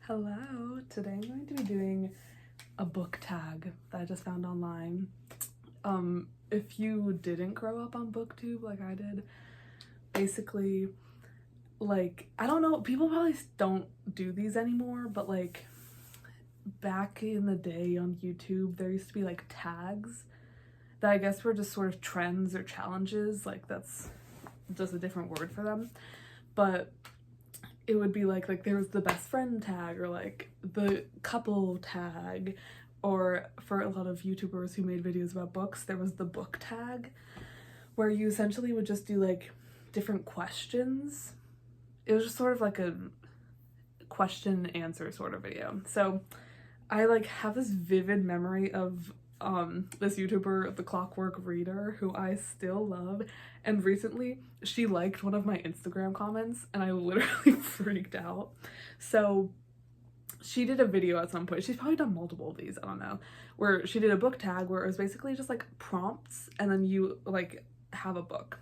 Hello, today I'm going to be doing a book tag that I just found online. If you didn't grow up on BookTube like I did, basically, like, I don't know, people probably don't do these anymore, but like, back in the day on YouTube, there used to be like tags that I guess were just sort of trends or challenges, like that's just a different word for them, but it would be like there was the best friend tag or like the couple tag, or for a lot of YouTubers who made videos about books, there was the book tag, where you essentially would just do like different questions. It was just sort of like a question answer sort of video. So I like have this vivid memory of this YouTuber, The Clockwork Reader, who I still love, and recently she liked one of my Instagram comments and I literally freaked out. So she did a video at some point, she's probably done multiple of these, I don't know, where she did a book tag where it was basically just like prompts and then you like have a book.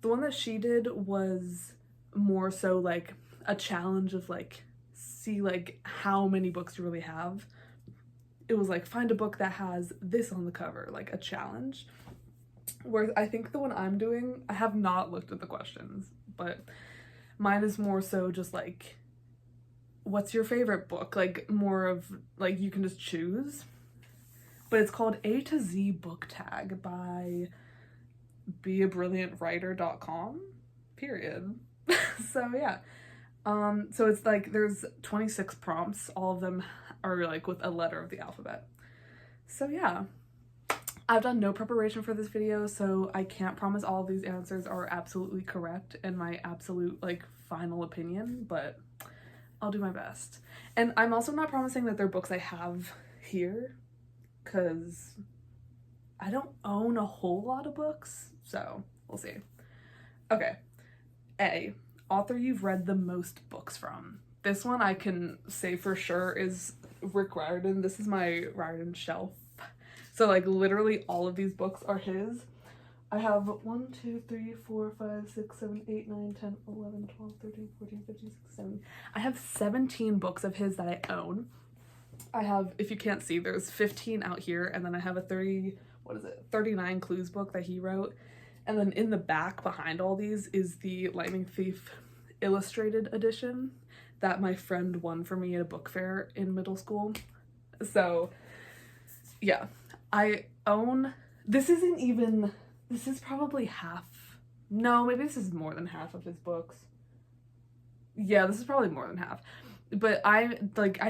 The one that she did was more so like a challenge of like, see like how many books you really have. It was like, find a book that has this on the cover, like a challenge. Where I think the one I'm doing, I have not looked at the questions, but mine is more so just like, what's your favorite book? Like more of like, you can just choose. But it's called A to Z Book Tag by beabrilliantwriter.com, period. So yeah. So it's like there's 26 prompts, all of them are like with a letter of the alphabet. So yeah, I've done no preparation for this video, so I can't promise all of these answers are absolutely correct in my absolute like final opinion, but I'll do my best. And I'm also not promising that they're books I have here, because I don't own a whole lot of books, so we'll see. Okay, A, author you've read the most books from. This one I can say for sure is Rick Riordan. This is my Riordan shelf. So like literally all of these books are his. I have 1, 2, 3, 4, 5, 6, 7, 8, 9, 10, 11, 12, 13, 14, 15, 16, 17. I have 17 books of his that I own. I have, if you can't see, there's 15 out here, and then I have a 39 clues book that he wrote. And then in the back behind all these is the Lightning Thief illustrated edition that my friend won for me at a book fair in middle school. So yeah, I own, this is probably half, no, maybe this is more than half of his books. Yeah, this is probably more than half. But I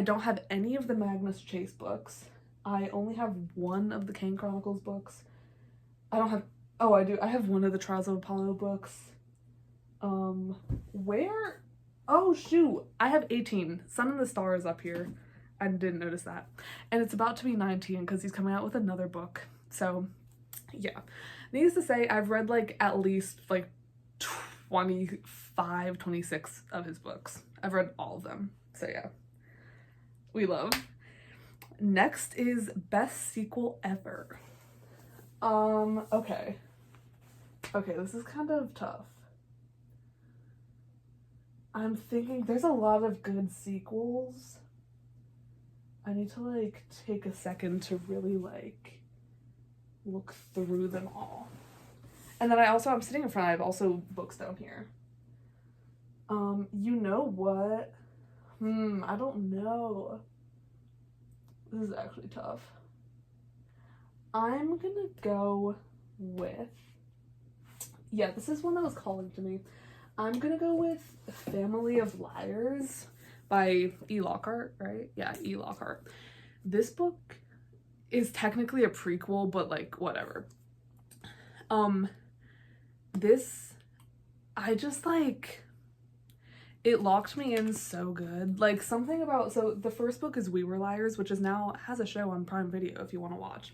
don't have any of the Magnus Chase books. I only have one of the Kane Chronicles books. I don't have, oh, I do. I have one of the Trials of Apollo books. Where? Oh, shoot. I have 18. Sun and the Stars up here. I didn't notice that. And it's about to be 19 because he's coming out with another book. So, yeah. Needless to say, I've read like at least like 25, 26 of his books. I've read all of them. So, yeah. We love. Next is best sequel ever. Okay. Okay, this is kind of tough. I'm thinking there's a lot of good sequels. I need to like take a second to really like look through them all. And then I'm sitting in front, I have also books down here. You know what? I don't know. This is actually tough. I'm gonna go with, yeah, this is one that was calling to me. I'm gonna go with Family of Liars by E. Lockhart, right? Yeah, E. Lockhart. This book is technically a prequel, but like whatever. This, I just like, it locked me in so good. Like something about, so the first book is We Were Liars, which is now has a show on Prime Video if you want to watch.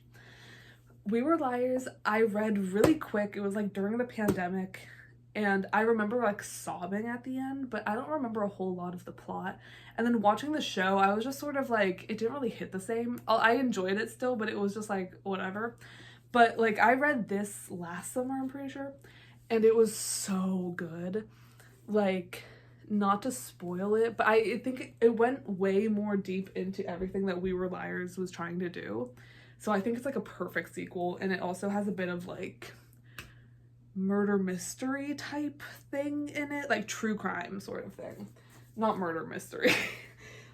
We Were Liars, I read really quick. It was like during the pandemic, and I remember like sobbing at the end, but I don't remember a whole lot of the plot. And then watching the show, I was just sort of like, it didn't really hit the same. I enjoyed it still, but it was just like whatever. But like I read this last summer, I'm pretty sure, and it was so good. Like not to spoil it, but I think it went way more deep into everything that We Were Liars was trying to do. So I think it's like a perfect sequel, and it also has a bit of like murder mystery type thing in it, like true crime sort of thing. Not murder mystery.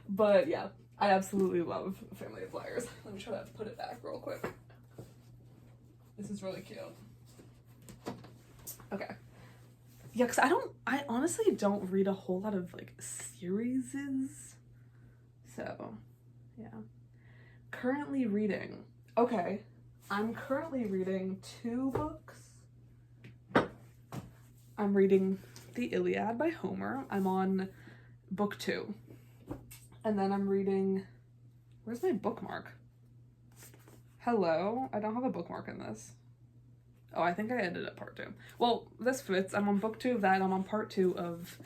But yeah, I absolutely love Family of Liars. Let me try to put it back real quick. This is really cute. Okay. Yeah, because I honestly don't read a whole lot of like series. So, yeah. Currently reading. Okay. I'm currently reading 2 books. I'm reading The Iliad by Homer. I'm on book 2. And then I'm reading, where's my bookmark? Hello? I don't have a bookmark in this. Oh, I think I ended at part 2. Well, this fits. I'm on book 2 of that. I'm on part 2 of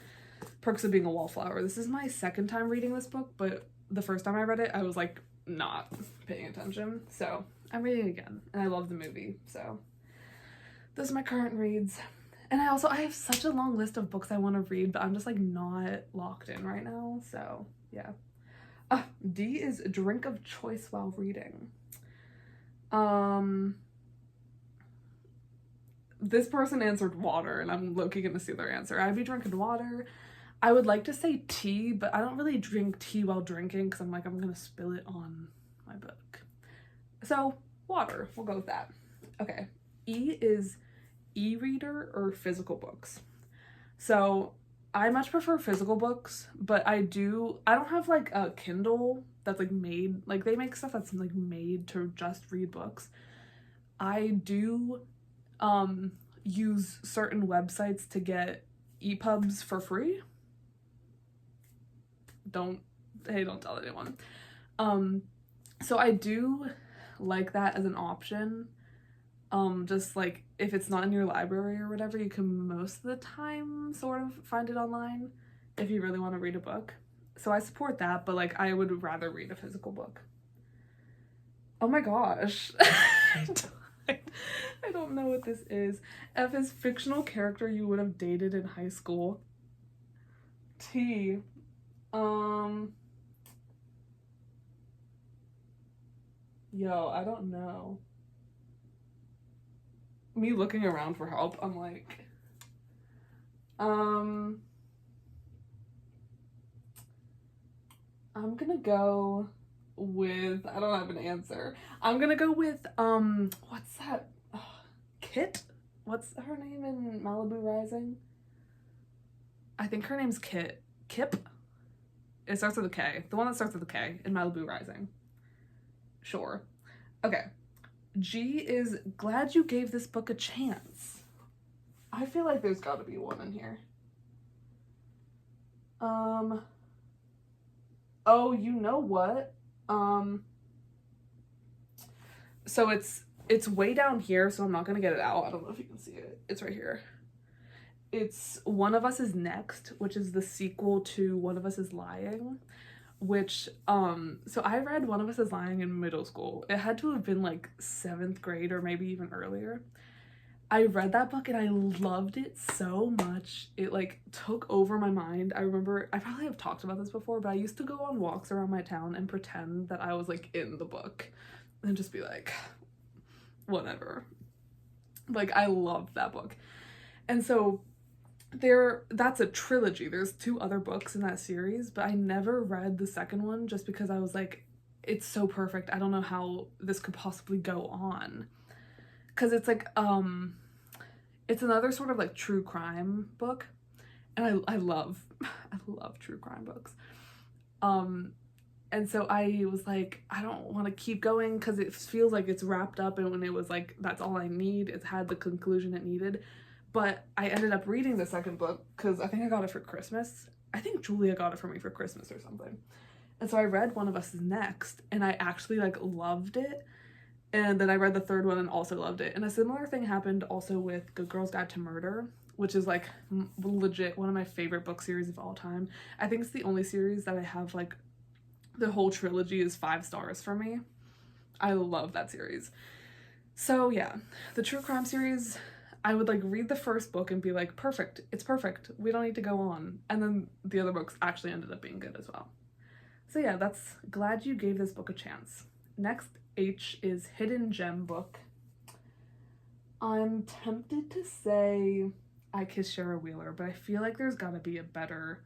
Perks of Being a Wallflower. This is my second time reading this book, but the first time I read it, I was like not paying attention. So I'm reading it again, and I love the movie. So those are my current reads. And I have such a long list of books I want to read, but I'm just like not locked in right now. So yeah. D is drink of choice while reading. This person answered water, and I'm low-key gonna see their answer. I'd be drinking water. I would like to say tea, but I don't really drink tea while drinking because I'm like, I'm gonna spill it on my book. So water, we'll go with that. Okay. E is e-reader or physical books. So I much prefer physical books, but I don't have like a Kindle that's like made, like they make stuff that's like made to just read books. I do use certain websites to get EPUBs for free. Don't tell anyone. So I do like that as an option. Just like if it's not in your library or whatever, you can most of the time sort of find it online if you really want to read a book. So I support that, but like I would rather read a physical book. Oh my gosh. I don't know what this is. F is fictional character you would have dated in high school. T. Yo, I don't know. Me looking around for help, I'm like, I'm gonna go with, I don't have an answer. I'm gonna go with, what's that? Kit? What's her name in Malibu Rising? I think her name's Kit. Kip? It starts with a K. The one that starts with a K in Malibu Rising. Sure. Okay. G is glad you gave this book a chance. I feel like there's gotta be one in here. Oh, you know what? So it's way down here, so I'm not gonna get it out. I don't know if you can see it. It's right here. It's One of Us is Next, which is the sequel to One of Us is Lying, which, so I read One of Us is Lying in middle school. It had to have been like 7th grade or maybe even earlier. I read that book and I loved it so much. It like took over my mind. I remember, I probably have talked about this before, but I used to go on walks around my town and pretend that I was like in the book and just be like, whatever. Like I loved that book. And so that's a trilogy. There's 2 other books in that series, but I never read the second one just because I was like, it's so perfect. I don't know how this could possibly go on. Cause it's like, it's another sort of like true crime book. And I love true crime books. And so I was like, I don't want to keep going because it feels like it's wrapped up, and when it was like, that's all I need, it had the conclusion it needed. But I ended up reading the second book because I think I got it for Christmas. I think Julia got it for me for Christmas or something. And so I read One of Us is Next, and I actually like loved it. And then I read the third one and also loved it. And a similar thing happened also with Good Girls Guide to Murder, which is like legit one of my favorite book series of all time. I think it's the only series that I have like, the whole trilogy is 5 stars for me. I love that series. So yeah, the true crime series, I would like read the first book and be like, perfect, it's perfect, we don't need to go on. And then the other books actually ended up being good as well. So yeah, that's glad you gave this book a chance. Next H is Hidden Gem book. I'm tempted to say I Kiss Shara Wheeler, but I feel like there's gotta be a better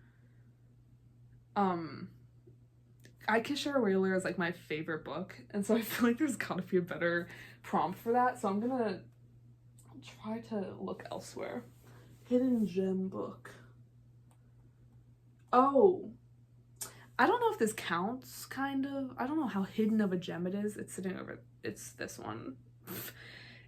I Kiss Shara Wheeler is like my favorite book, and so I feel like there's gotta be a better prompt for that, so I'm gonna try to look elsewhere. Hidden Gem book. Oh, I don't know if this counts, kind of. I don't know how hidden of a gem it is. It's sitting over, it's this one.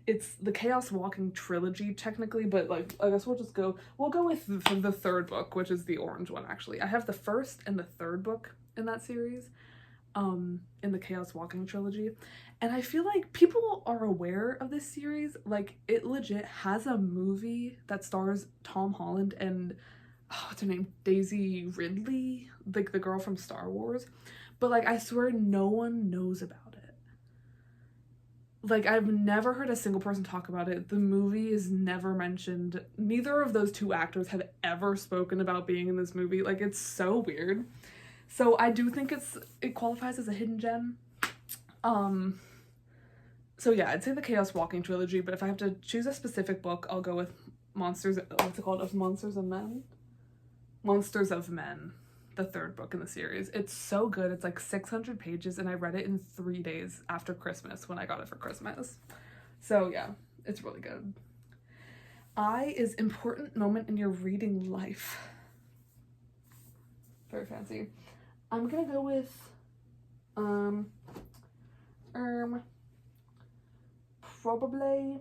It's the Chaos Walking trilogy, technically, but like, I guess we'll go with the third book, which is the orange one, actually. I have the first and the third book in that series, in the Chaos Walking trilogy. And I feel like people are aware of this series. Like, it legit has a movie that stars Tom Holland and, what's her name? Daisy Ridley, like the girl from Star Wars. But like, I swear no one knows about it. Like, I've never heard a single person talk about it. The movie is never mentioned. Neither of those two actors have ever spoken about being in this movie. Like, it's so weird. So I do think it qualifies as a hidden gem. So yeah, I'd say the Chaos Walking trilogy, but if I have to choose a specific book, I'll go with Monsters, what's it called? Of Monsters of Men? Monsters of Men, the third book in the series. It's so good. It's like 600 pages, and I read it in 3 days after Christmas when I got it for Christmas. So yeah, it's really good. I is important moment in your reading life. Very fancy. I'm gonna go with probably,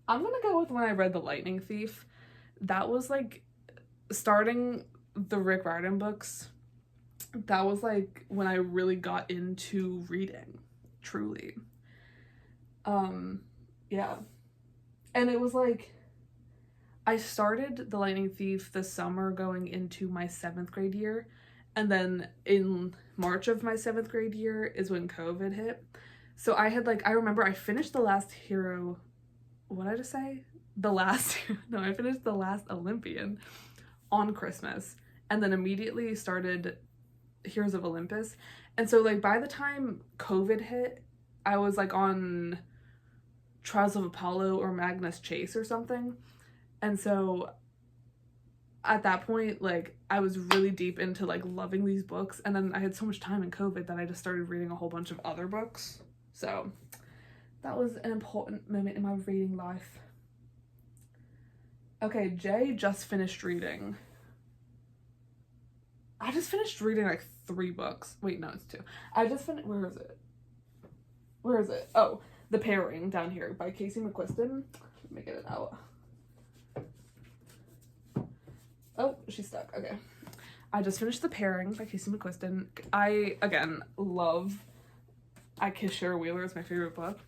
I'm gonna go with when I read The Lightning Thief. That was like starting the Rick Riordan books. That was like when I really got into reading, truly. Yeah. And it was like, I started The Lightning Thief the summer going into my 7th grade year, and then in March of my 7th grade year is when COVID hit. So I remember I finished The Last Hero, what did I just say? I finished The Last Olympian on Christmas, and then immediately started Heroes of Olympus. And so like by the time COVID hit, I was like on Trials of Apollo or Magnus Chase or something. And so at that point, like, I was really deep into like loving these books, and then I had so much time in COVID that I just started reading a whole bunch of other books. So that was an important moment in my reading life. Okay, Jay just finished reading. I just finished reading like 3 books. Wait, no, it's 2. I just finished, where is it? Oh, The Pairing, down here by Casey McQuiston. Let me get it out. Oh, she's stuck. Okay. I just finished The Pairing by Casey McQuiston. I, again, love I Kiss Shara Wheeler. It's my favorite book.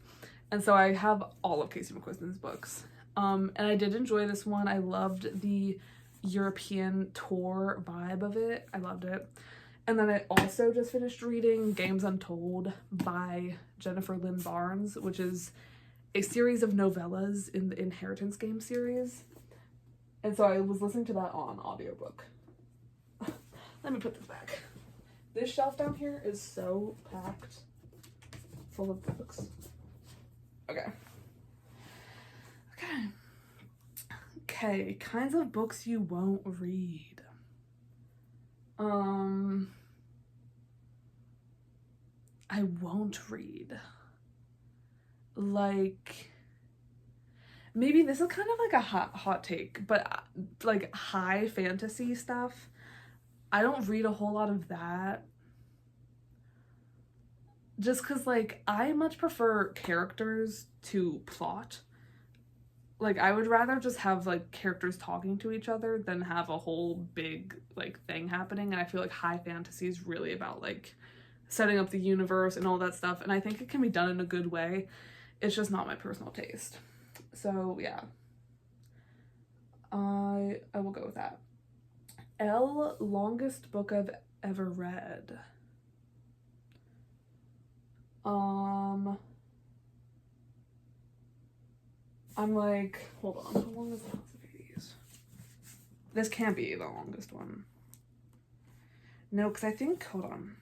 And so I have all of Casey McQuiston's books. And I did enjoy this one. I loved the European tour vibe of it. I loved it. And then I also just finished reading Games Untold by Jennifer Lynn Barnes, which is a series of novellas in the Inheritance Game series. And so I was listening to that on audiobook. Let me put this back. This shelf down here is so packed full of books. Okay. Okay, kinds of books you won't read. I won't read. Like, maybe this is kind of like a hot take, but like high fantasy stuff, I don't read a whole lot of that. Just because, like, I much prefer characters to plot. Like, I would rather just have, like, characters talking to each other than have a whole big, like, thing happening. And I feel like high fantasy is really about, like, setting up the universe and all that stuff. And I think it can be done in a good way. It's just not my personal taste. So, yeah. I will go with that. L, longest book I've ever read. I'm like, hold on, how long is the House of Hades? This can't be the longest one. No, because I think, hold on.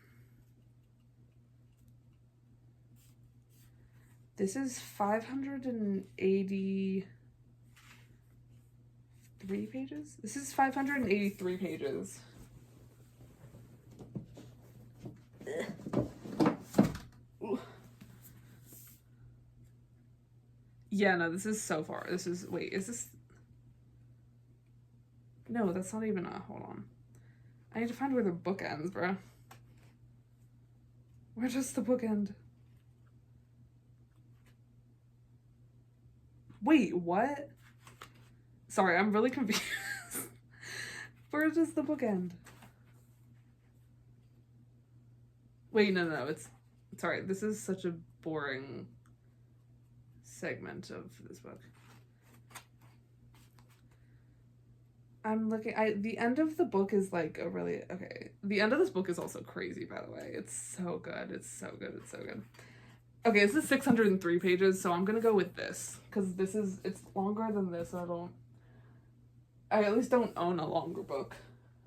This is 583 pages? This is 583 pages. Yeah, no, this is so far. This is, wait, is this? No, that's not even a, hold on. I need to find where the book ends, bro. Where does the book end? Wait, what? Sorry, I'm really confused. Where does the book end? Wait, no, it's, sorry, this is such a boring segment of this book. I'm looking, the end of the book is like a really, okay. The end of this book is also crazy, by the way. It's so good. It's so good. It's so good. Okay, this is 603 pages, so I'm gonna go with this. Because this is, it's longer than this, so I at least don't own a longer book.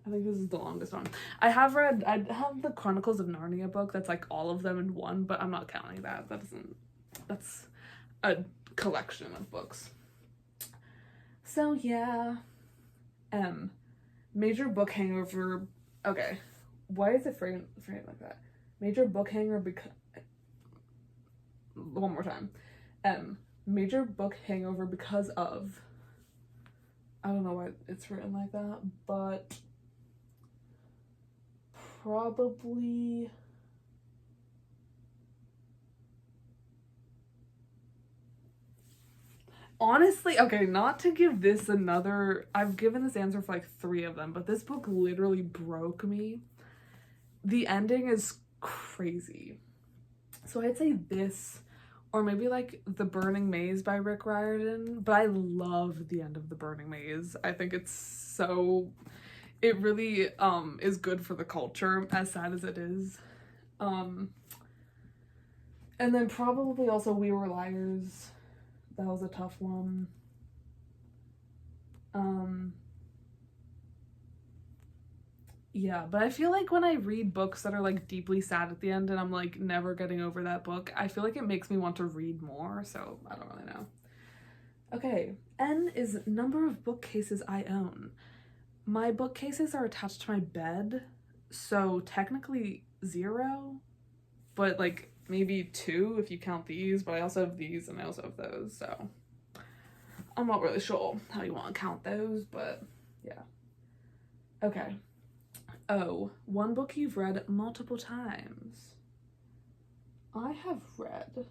I think this is the longest one. I have the Chronicles of Narnia book that's like all of them in one, but I'm not counting that. That's a collection of books. So yeah. Major book hangover. Okay, why is it framed like that? Major book hangover because. One more time. Major book hangover because of. I don't know why it's written like that, but probably. Honestly, okay, not to give this another, I've given this answer for like 3 of them, but this book literally broke me. The ending is crazy. So I'd say this, or maybe like The Burning Maze by Rick Riordan, but I love the end of The Burning Maze. I think it's so, it really is good for the culture, as sad as it is. And then probably also We Were Liars. That was a tough one. Yeah, but I feel like when I read books that are like deeply sad at the end and I'm like never getting over that book, I feel like it makes me want to read more, so I don't really know. Okay, N is number of bookcases I own. My bookcases are attached to my bed, so technically 0, but like maybe 2 if you count these, but I also have these and I also have those, so I'm not really sure how you want to count those, but yeah. Okay. Oh, one book you've read multiple times. I have read.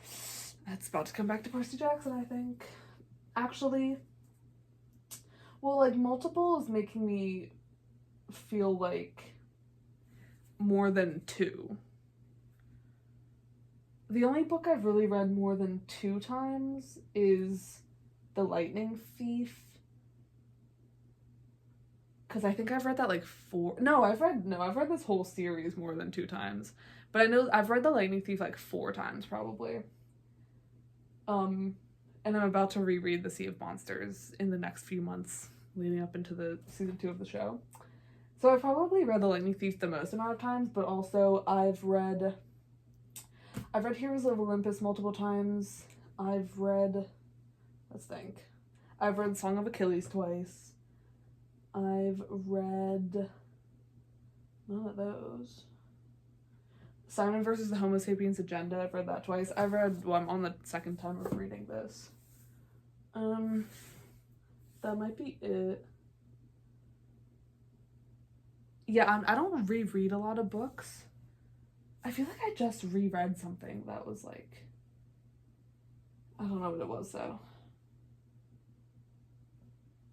It's about to come back to Percy Jackson, I think. Actually, well, like multiple is making me feel like more than 2. The only book I've really read more than 2 times is The Lightning Thief. Because I think I've read that like 4. No, I've read this whole series more than 2 times. But I know I've read The Lightning Thief like 4 times probably. And I'm about to reread The Sea of Monsters in the next few months leading up into the season 2 of the show. So I've probably read The Lightning Thief the most amount of times, but also I've read Heroes of Olympus multiple times. I've read Song of Achilles twice. I've read none of those. Simon versus the Homo Sapiens Agenda, I've read that twice. I'm on the 2nd time of reading this. That might be it. Yeah, I don't reread a lot of books. I feel like I just reread something that was like, I don't know what it was though.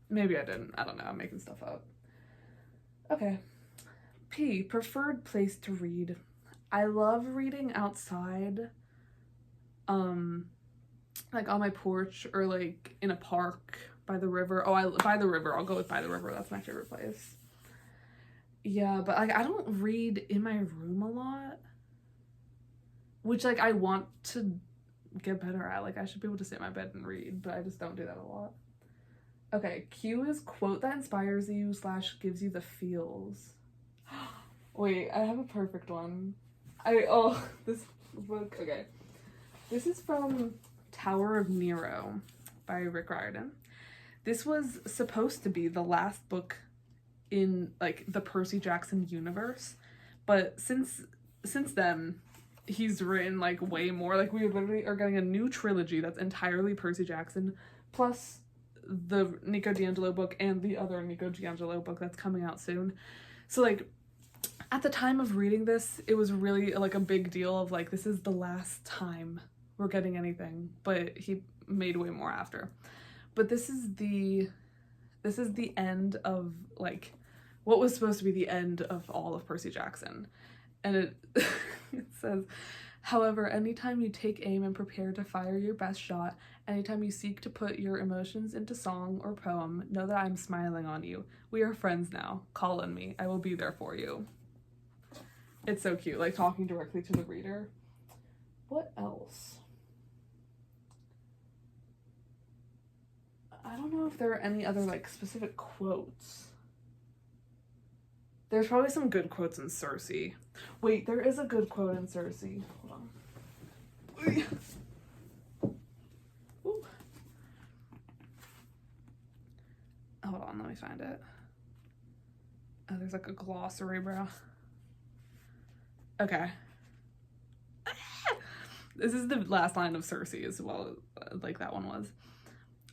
Maybe I didn't. I don't know. I'm making stuff up. Okay. P, preferred place to read. I love reading outside. Like on my porch or like in a park by the river. By the river. I'll go with by the river. That's my favorite place. Yeah, but like I don't read in my room a lot. Which like I want to get better at. Like, I should be able to sit in my bed and read, but I just don't do that a lot. Okay, Q is quote that inspires you / gives you the feels. Wait, I have a perfect one. This book, okay. This is from Tower of Nero by Rick Riordan. This was supposed to be the last book in, like, the Percy Jackson universe, but since then, he's written, like, way more. Like, we literally are getting a new trilogy that's entirely Percy Jackson, plus the Nico D'Angelo book and the other Nico D'Angelo book that's coming out soon. So, like, at the time of reading this, it was really, like, a big deal of, like, this is the last time we're getting anything, but he made way more after. But this is the end of, like, what was supposed to be the end of all of Percy Jackson. And it it says, however, anytime you take aim and prepare to fire your best shot, anytime you seek to put your emotions into song or poem, know that I'm smiling on you. We are friends now. Call on me. I will be there for you. It's so cute, like, talking directly to the reader. What else? I don't know if there are any other, like, specific quotes. There's probably some good quotes in Circe. Wait, there is a good quote in Circe. Hold on. Ooh. Hold on, let me find it. Oh, there's, like, a glossary, bro. Okay. This is the last line of Circe as well, like that one was.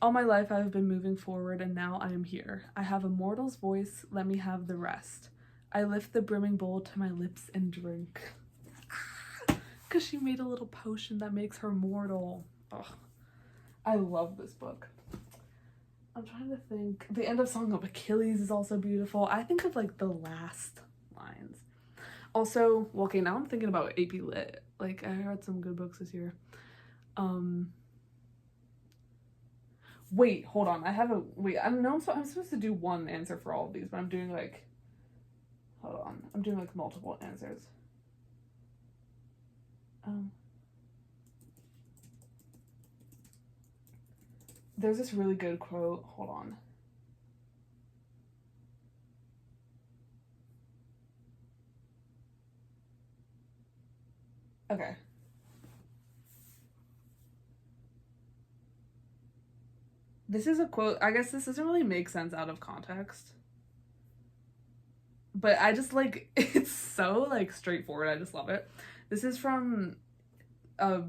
All my life I have been moving forward, and now I am here. I have a mortal's voice, let me have the rest. I lift the brimming bowl to my lips and drink. Because she made a little potion that makes her mortal. Ugh. I love this book. I'm trying to think. The end of Song of Achilles is also beautiful. I think of, like, the last lines. Also, well, okay, now I'm thinking about AP Lit. Like, I read some good books this year. Wait, hold on. I know I'm supposed to do one answer for all of these, but I'm doing, like, hold on. I'm doing, like, multiple answers. There's this really good quote. Hold on. Okay. This is a quote. I guess this doesn't really make sense out of context. But I just, like, it's so, like, straightforward. I just love it. This is from a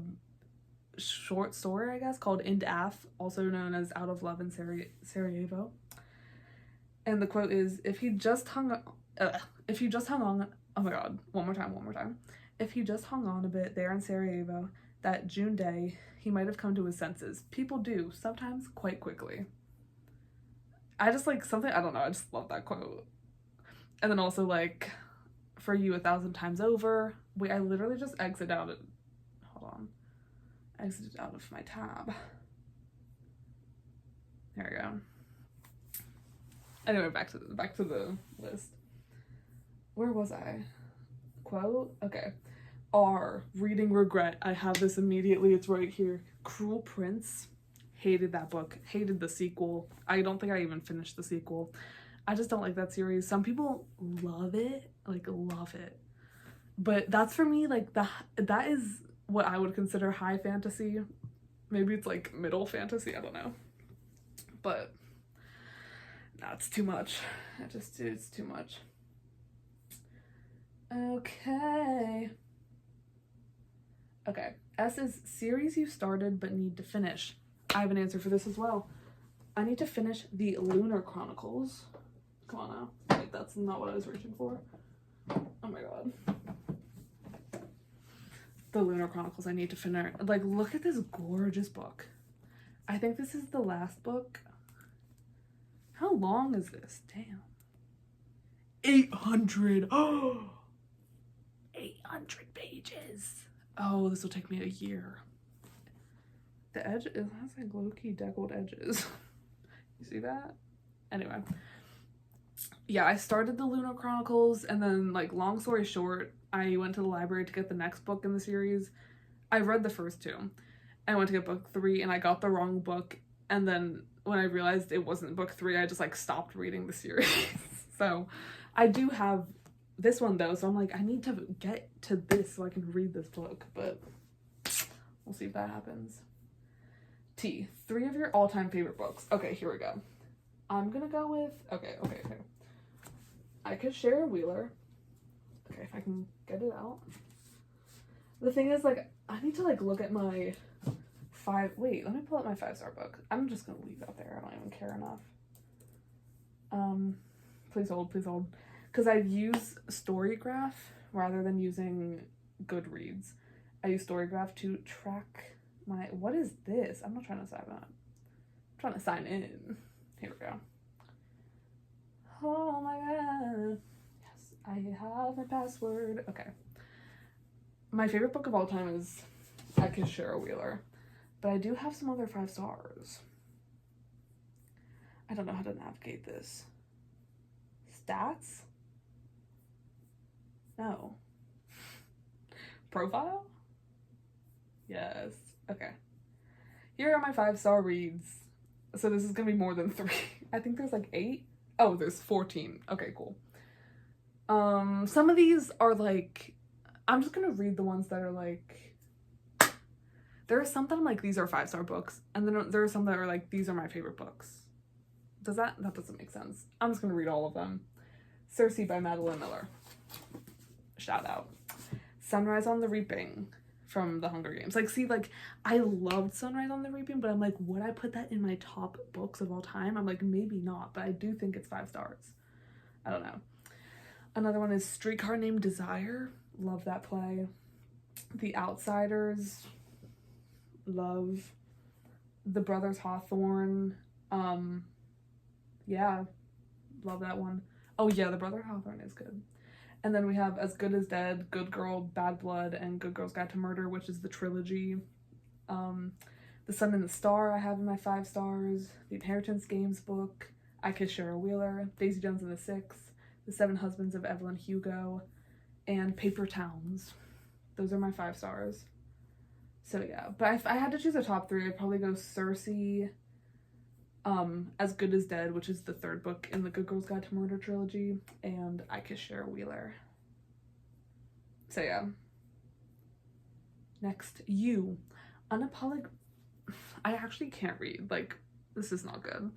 short story, I guess, called Ind Af, also known as Out of Love in Sarajevo. And the quote is, if he just hung on, oh my god, one more time. If he just hung on a bit there in Sarajevo, that June day, he might have come to his senses. People do, sometimes quite quickly. I just, like, something, I don't know, I just love that quote. And then also, like, for you 1,000 times over. Wait, I literally just exited out of my tab. There we go. Anyway, back to the list. Where was I? Quote? Okay. R. Reading regret. I have this immediately. It's right here. Cruel Prince. Hated that book. Hated the sequel. I don't think I even finished the sequel. I just don't like that series. Some people love it. Like, love it. But that's for me, like, that is what I would consider high fantasy. Maybe it's, like, middle fantasy. I don't know. But that's too much. It's too much. Okay. S is series you started but need to finish. I have an answer for this as well. I need to finish the Lunar Chronicles. Come on now. Wait, that's not what I was reaching for. Oh my god. The Lunar Chronicles I need to finish. Like, look at this gorgeous book. I think this is the last book. How long is this? Damn. 800. Oh, 800 pages. Oh, this will take me a year. The edge, it has like low-key deckled edges. You see that? Anyway. Yeah, I started the Lunar Chronicles, and then, like, long story short, I went to the library to get the next book in the series. I read the first two, I went to get book 3 and I got the wrong book, and then when I realized it wasn't book 3, I just like stopped reading the series. So I do have this one though, so I'm like, I need to get to this so I can read this book, but we'll see if that happens. T, 3 of your all-time favorite books. Okay, here we go. I'm gonna go with, okay. I Could Share a Wheeler. Okay, if I can get it out. The thing is, like, I need to, like, look at my wait, let me pull up my 5-star book. I'm just gonna leave that there. I don't even care enough. Please hold. Because I use Storygraph rather than using Goodreads. I use Storygraph to track my, what is this? I'm not trying to sign up. I'm trying to sign in. Here we go. Oh my god. Yes, I have my password. Okay. My favorite book of all time is I Could Share a Wheeler. But I do have some other 5 stars. I don't know how to navigate this. Stats? No. Profile? Yes. Okay. Here are my 5-star reads. So this is gonna be more than 3. I think there's like 8. Oh, there's 14. Okay, cool. Some of these are like, I'm just gonna read the ones that are like, there are some that I'm like, these are 5-star books, and then there are some that are like, these are my favorite books. That doesn't make sense. I'm just gonna read all of them. Circe by Madeline Miller. Shout out. Sunrise on the Reaping from The Hunger Games. Like, see, like, I loved Sunrise on the Reaping, but I'm like, would I put that in my top books of all time? I'm like, maybe not, but I do think it's 5 stars. I don't know. Another one is Streetcar Named Desire. Love that play. The Outsiders. Love. The Brothers Hawthorne. Yeah. Love that one. Oh yeah, The Brother Hawthorne is good. And then we have As Good as Dead, Good Girl, Bad Blood, and Good Girl's Guide to Murder, which is the trilogy. The Sun and the Star I have in my 5 stars. The Inheritance Games book. I Could Share a Wheeler. Daisy Jones and the Six. The Seven Husbands of Evelyn Hugo. And Paper Towns. Those are my 5 stars. So yeah, but if I had to choose a top 3, I'd probably go Circe, As Good as Dead, which is the 3rd book in the Good Girl's Guide to Murder trilogy, and I Could Share a Wheeler. So yeah. Next, You. I actually can't read, like, this is not good.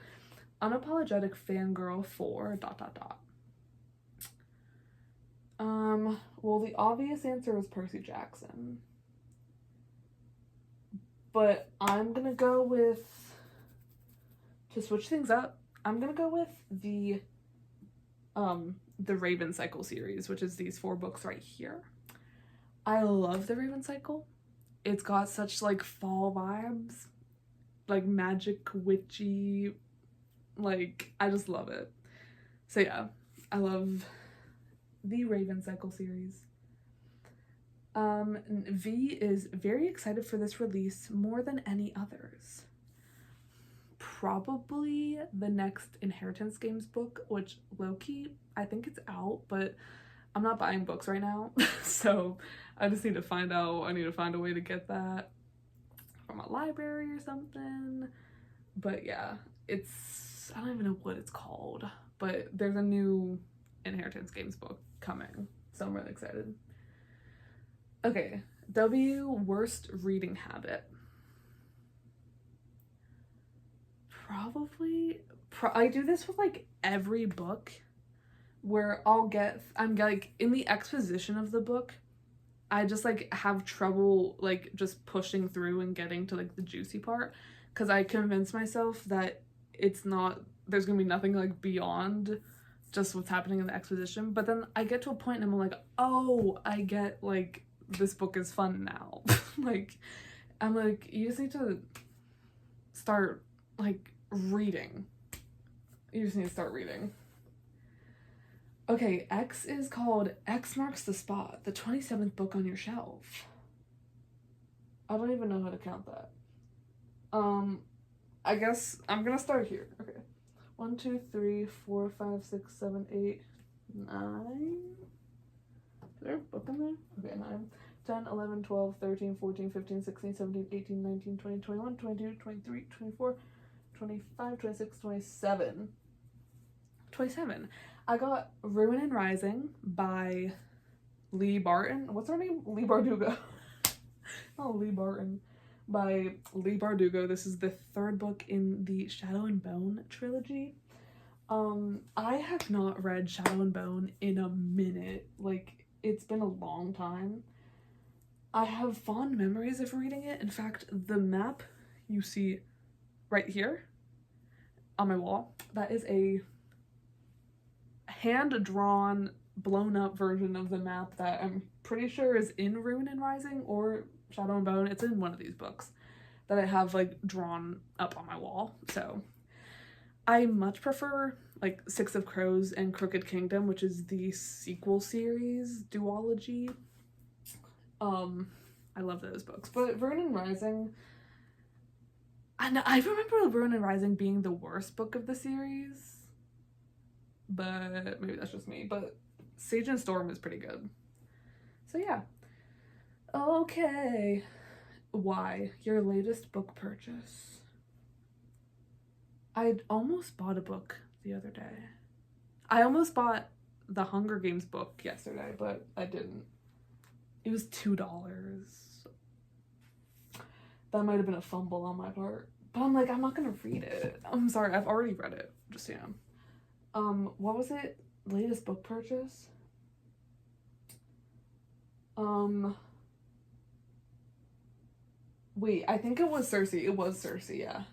Unapologetic Fangirl for ... Well, the obvious answer is Percy Jackson. But I'm gonna go with, to switch things up, I'm gonna go with the Raven Cycle series, which is these 4 books right here. I love the Raven Cycle. It's got such like fall vibes, like magic, witchy, like I just love it. So yeah, I love the Raven Cycle series. V is very excited for this release more than any others. Probably the next Inheritance Games book, which low-key, I think it's out, but I'm not buying books right now. So I just need to find out, I need to find a way to get that from a library or something. But yeah, it's, I don't even know what it's called, but there's a new Inheritance Games book coming, so I'm really excited. Okay, W, worst reading habit. Probably, I do this with like every book where I'm like in the exposition of the book, I just like have trouble like just pushing through and getting to like the juicy part, because I convince myself that it's not, there's gonna be nothing like beyond just what's happening in the exposition. But then I get to a point and I'm like, oh, I get like this book is fun now. Like, I'm like, you just need to start like reading. You just need to start reading. Okay, X is called X Marks the Spot, the 27th book on your shelf. I don't even know how to count that. I guess I'm gonna start here. Okay. 1, 2, 3, 4, 5, 6, 7, 8, 9. Is there a book in there? Okay, 9. 10, 11, 12, 13, 14, 15, 16, 17, 18, 19, 20, 21, 22, 23, 24, 25, 26, 27. 27. I got Ruin and Rising by Leigh Barton. What's her name? Leigh Bardugo. Oh, Leigh Barton. By Leigh Bardugo. This is the third book in the Shadow and Bone trilogy. I have not read Shadow and Bone in a minute. Like, it's been a long time. I have fond memories of reading it. In fact, the map you see right here on my wall, that is a hand-drawn, blown-up version of the map that I'm pretty sure is in Ruin and Rising or Shadow and Bone. It's in one of these books that I have, like, drawn up on my wall. So I much prefer, like, Six of Crows and Crooked Kingdom, which is the sequel series duology. I love those books. But Ruin and Rising, I remember Ruin and Rising being the worst book of the series. But maybe that's just me. But Sage and Storm is pretty good. So yeah. Okay. Why? Your latest book purchase. I almost bought a book the other day. I almost bought the Hunger Games book yesterday, but I didn't. It was $2. That might have been a fumble on my part. But I'm like, I'm not gonna read it. I'm sorry, I've already read it. Just so you know. What was it? Latest book purchase? Wait, I think it was Circe. It was Circe, yeah.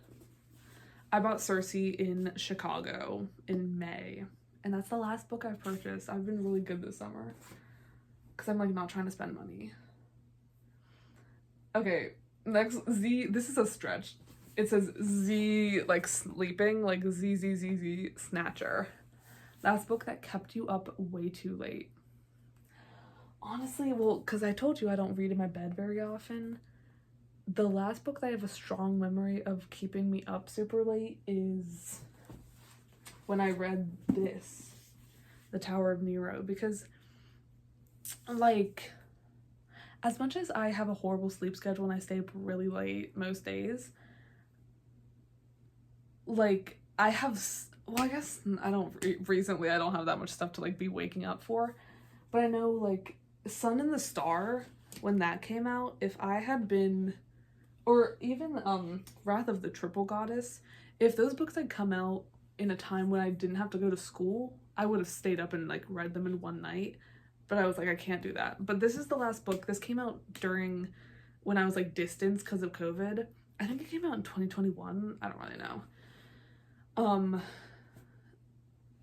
I bought Circe in Chicago in May. And that's the last book I've purchased. I've been really good this summer. Because I'm, like, not trying to spend money. Okay, next, Z. This is a stretch. It says Z, like, sleeping, like Z, Snatcher. That's a book that kept you up way too late. Honestly, well, because I told you I don't read in my bed very often. The last book that I have a strong memory of keeping me up super late is when I read this, The Tower of Nero, because, like, as much as I have a horrible sleep schedule and I stay up really late most days, like, I have, well, I guess I don't, recently I don't have that much stuff to, like, be waking up for, but I know, like, Sun in the Star, when that came out, if I had been, or even Wrath of the Triple Goddess, if those books had come out in a time when I didn't have to go to school, I would have stayed up and, like, read them in one night. But I was like, I can't do that. But this is the last book. This came out during when I was, like, distanced because of COVID. I think it came out in 2021. I don't really know.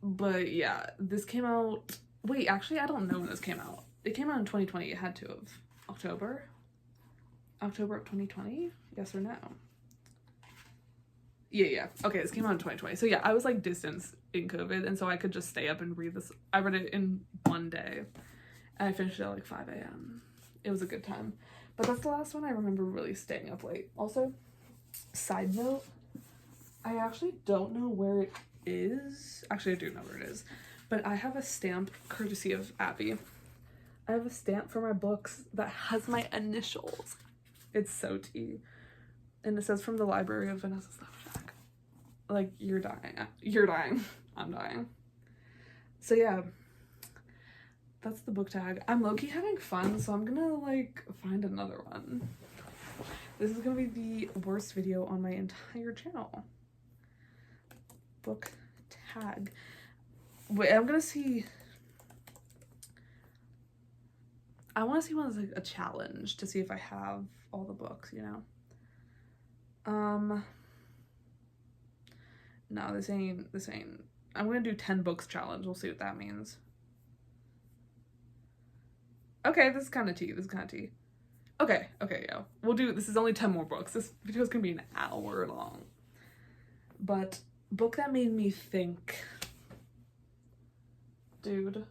But yeah, this came out, wait, actually, I don't know when this came out. It came out in 2020. It had to have. October of 2020? Yes or no? Yeah. Okay, this came out in 2020. So yeah, I was, like, distanced in COVID, and so I could just stay up and read this. I read it in one day, and I finished it at, like, 5 a.m. It was a good time. But that's the last one I remember really staying up late. Also, side note, I actually don't know where it is. Actually, I do know where it is. But I have a stamp, courtesy of Abby. I have a stamp for my books that has my initials. It's so tea. And it says from the Library of Vanessa Slapjack. Like, you're dying. You're dying. I'm dying. So yeah, that's the book tag. I'm low-key having fun, so I'm gonna, like, find another one. This is gonna be the worst video on my entire channel. Book tag. Wait, I'm gonna see. I want to see one that's, like, a challenge to see if I have all the books, you know? No, this ain't, I'm gonna do 10 books challenge. We'll see what that means. Okay, this is kind of tea. Okay, yeah. We'll do, this is only 10 more books. This video is gonna be an hour long. But, book that made me think. Dude.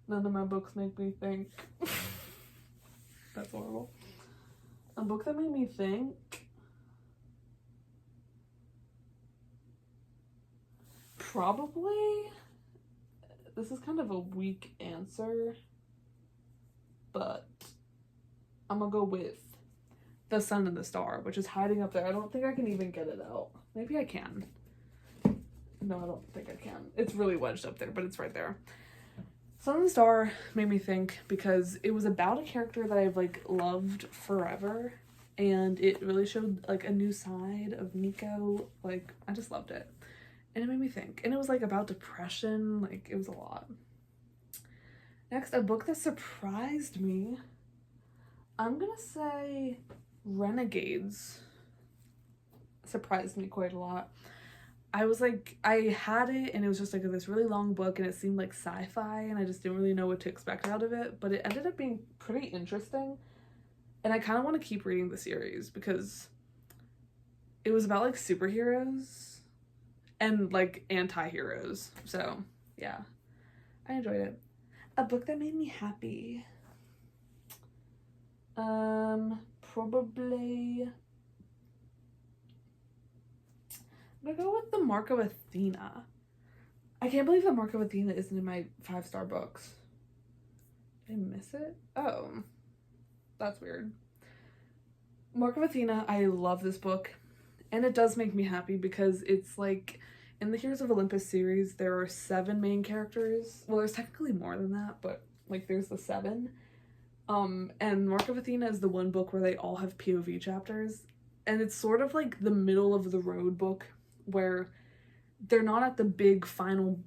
None of my books make me think. That's horrible. A book that made me think. Probably. This is kind of a weak answer. but I'm gonna go with The Sun and the Star, which is hiding up there. I don't think I can even get it out. Maybe I can. No, I don't think I can. It's really wedged up there, but it's right there. Sun and the Star made me think because it was about a character that I've like loved forever, and it really showed like a new side of Nico. Like, I just loved it. And it made me think. And it was like about depression, like it was a lot. Next, a book that surprised me. I'm gonna say Renegades surprised me quite a lot. I was like, I had it and it was just like this really long book and it seemed like sci-fi and I just didn't really know what to expect out of it, but it ended up being pretty interesting. And I kind of want to keep reading the series because it was about like superheroes and like anti-heroes. So yeah, I enjoyed it. A book that made me happy. Probably I'm gonna go with The Mark of Athena. I can't believe The Mark of Athena isn't in my 5-star books. Did I miss it? Oh, that's weird. Mark of Athena, I love this book. And it does make me happy because it's like, in the Heroes of Olympus series, there are 7 main characters. Well, there's technically more than that, but like there's the 7. And Mark of Athena is the one book where they all have POV chapters. And it's sort of like the middle of the road book where they're not at the big final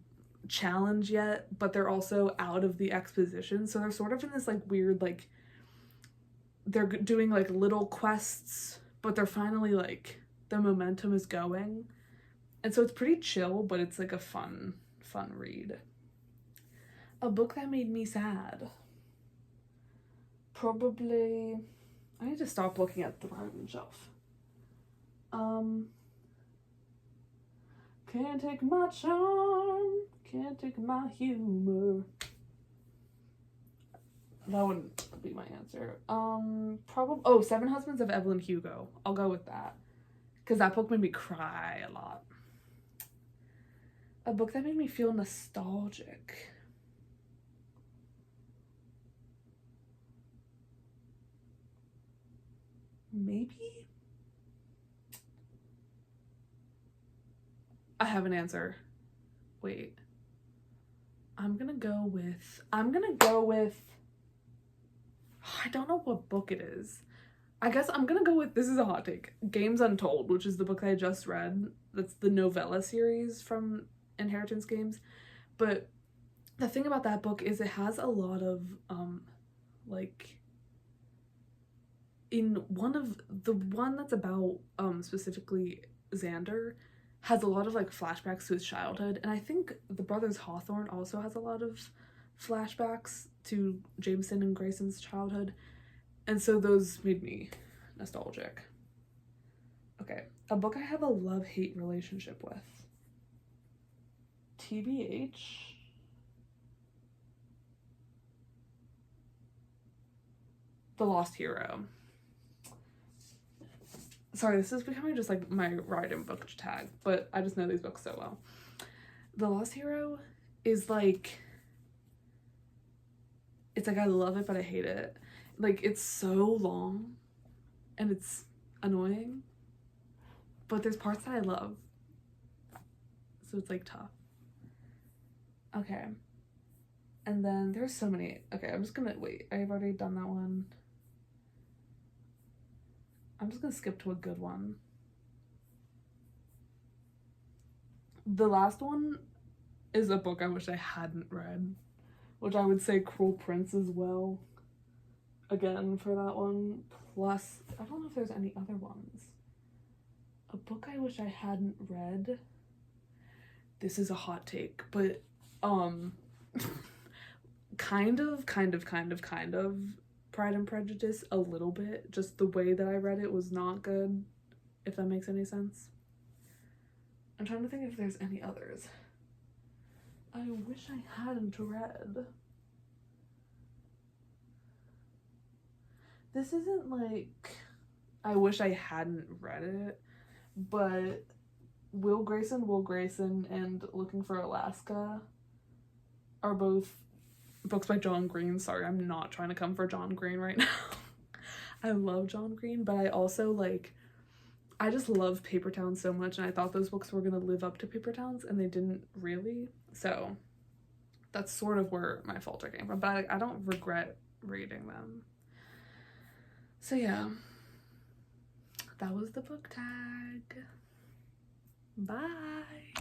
challenge yet, but they're also out of the exposition. So they're sort of in this like weird, like, they're doing like little quests, but they're finally like, the momentum is going. And so it's pretty chill, but it's like a fun read. A book that made me sad. Probably, I need to stop looking at the bottom shelf. Can't take my charm, can't take my humor. That wouldn't be my answer. Probably, Seven Husbands of Evelyn Hugo. I'll go with that. Because that book made me cry a lot. A book that made me feel nostalgic. Maybe? I have an answer. Wait. I'm gonna go with, I don't know what book it is. I guess I'm gonna go with, this is a hot take, Games Untold, which is the book that I just read. That's the novella series from Inheritance Games. But the thing about that book is it has a lot of, like, in the one that's about, specifically Xander, has a lot of, like, flashbacks to his childhood. And I think The Brothers Hawthorne also has a lot of flashbacks to Jameson and Grayson's childhood. And so those made me nostalgic. Okay, a book I have a love-hate relationship with. TBH. The Lost Hero. Sorry, this is becoming just like my ride-in book tag, but I just know these books so well. The Lost Hero is like, it's like I love it, but I hate it. Like, it's so long and it's annoying, but there's parts that I love. So it's like tough. Okay. And then there's so many. Okay, I'm just gonna wait. I've already done that one. I'm just gonna skip to a good one. The last one is a book I wish I hadn't read, which I would say Cruel Prince as well. Again, for that one. Plus, I don't know if there's any other ones. A book I wish I hadn't read. This is a hot take, but kind of Pride and Prejudice a little bit. Just the way that I read it was not good, if that makes any sense. I'm trying to think if there's any others I wish I hadn't read. This isn't like I wish I hadn't read it, but Will Grayson, and Looking for Alaska are both books by John Green. Sorry, I'm not trying to come for John Green right now. I love John Green, but I also like, I just love Paper Towns so much, and I thought those books were gonna live up to Paper Towns, and they didn't really. So that's sort of where my falter came from, but I don't regret reading them. So yeah, that was the book tag. Bye.